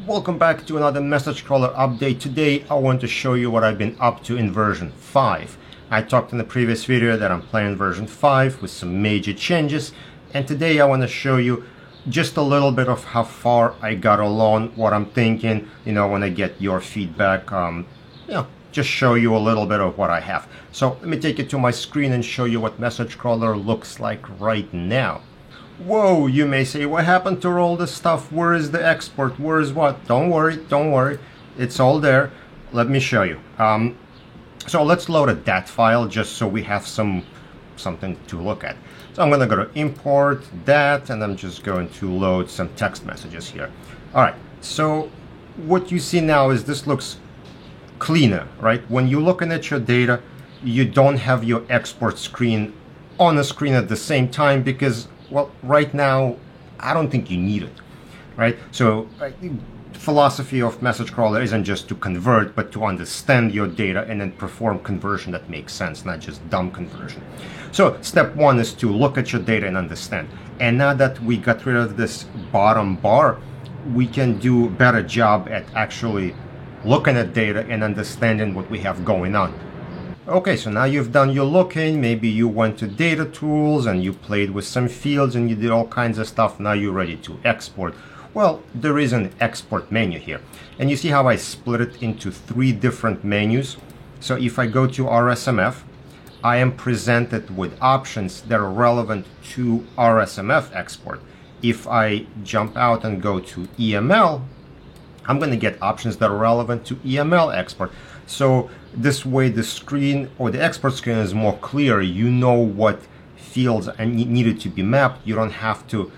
Welcome back to another message crawler update. Today I want to show you what I've been up to in version 5. I talked in the previous video that I'm playing version 5 with some major changes, and today I want to show you just a little bit of how far I got along, what I'm thinking, when I get your feedback, just show you a little bit of what I have. So let me take you to my screen and show you what message crawler looks like right now. Whoa, you may say, what happened to all this stuff? Where is the export? Where is what? Don't worry. It's all there. Let me show you. So let's load a DAT file just so we have something to look at. So I'm going to go to import DAT, and I'm just going to load some text messages here. All right, so what you see now is this looks cleaner, right? When you're looking at your data, you don't have your export screen on the screen at the same time because, well, right now, I don't think you need it, right? So philosophy of message crawler isn't just to convert, but to understand your data and then perform conversion that makes sense, not just dumb conversion. So step one is to look at your data and understand. And now that we got rid of this bottom bar, we can do a better job at actually looking at data and understanding what we have going on. Okay, so now you've done your looking, maybe you went to data tools and you played with some fields and you did all kinds of stuff. Now you're ready to export. Well, there is an export menu here. And you see how I split it into 3 different menus. So if I go to RSMF, I am presented with options that are relevant to RSMF export. If I jump out and go to EML, I'm going to get options that are relevant to EML export. So this way the screen or the export screen is more clear. You know what fields needed to be mapped. You don't have to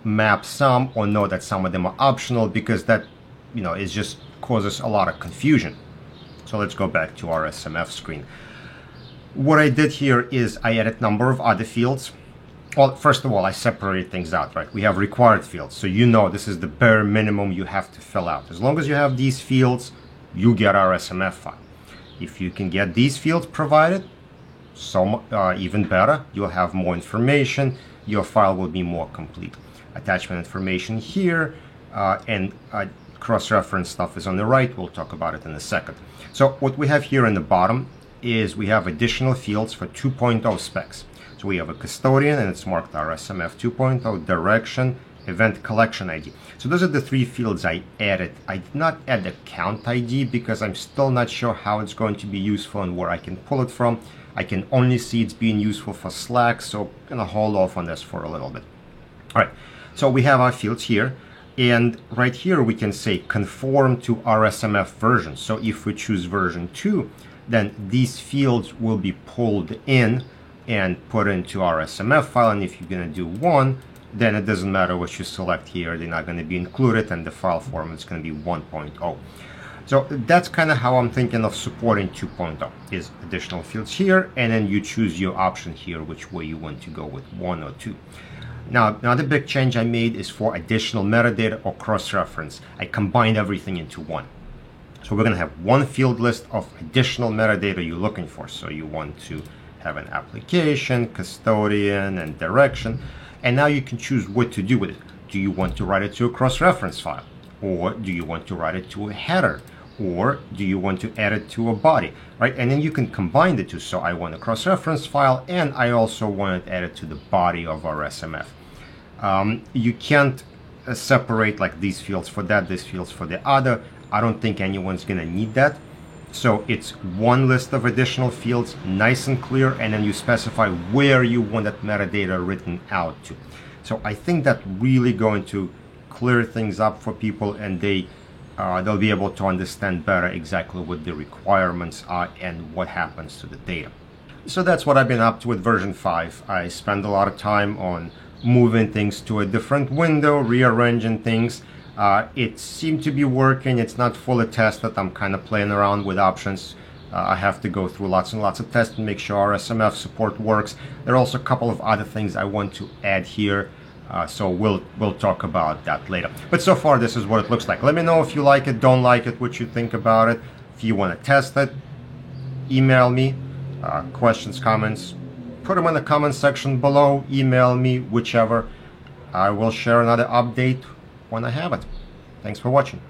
map some or know that some of them are optional, because that it just causes a lot of confusion. So let's go back to our RSMF screen. What I did here is I added a number of other fields. Well, first of all, I separated things out, right? We have required fields, so this is the bare minimum you have to fill out. As long as you have these fields, you get our RSMF file. If you can get these fields provided, even better. You'll have more information. Your file will be more complete. Attachment information here, and cross-reference stuff is on the right. We'll talk about it in a second. So what we have here in the bottom is we have additional fields for 2.0 specs. So we have a custodian, and it's marked RSMF 2.0, direction, event collection ID. So those are the 3 fields I added. I did not add the count ID because I'm still not sure how it's going to be useful and where I can pull it from. I can only see it's being useful for Slack, so I'm going to hold off on this for a little bit. All right, so we have our fields here, and right here we can say conform to RSMF version. So if we choose version 2, then these fields will be pulled in and put into RSMF file, and if you're going to do 1, then it doesn't matter what you select here. They're not going to be included, and the file format is going to be 1.0. So that's kind of how I'm thinking of supporting 2.0, is additional fields here, and then you choose your option here, which way you want to go with 1 or 2. Now, another big change I made is for additional metadata or cross-reference. I combined everything into one. So we're going to have one field list of additional metadata you're looking for. So you want to have an application, custodian, and direction. And now you can choose what to do with it. Do you want to write it to a cross-reference file? Or do you want to write it to a header? Or do you want to add it to a body, right? And then you can combine the two. So I want a cross-reference file, and I also want it added to the body of our RSMF. You can't separate like these fields for that, these fields for the other. I don't think anyone's going to need that. So it's one list of additional fields, nice and clear, and then you specify where you want that metadata written out to. So I think that's really going to clear things up for people, and they'll be able to understand better exactly what the requirements are and what happens to the data. So that's what I've been up to with version 5. I spend a lot of time on moving things to a different window, rearranging things. It seemed to be working. It's not fully tested. I'm kind of playing around with options. I have to go through lots and lots of tests to make sure RSMF support works. There are also a couple of other things I want to add here. So we'll talk about that later. But so far, this is what it looks like. Let me know if you like it, don't like it, what you think about it. If you want to test it, email me. Questions, comments, put them in the comment section below. Email me, whichever. I will share another update when I have it. Thanks for watching.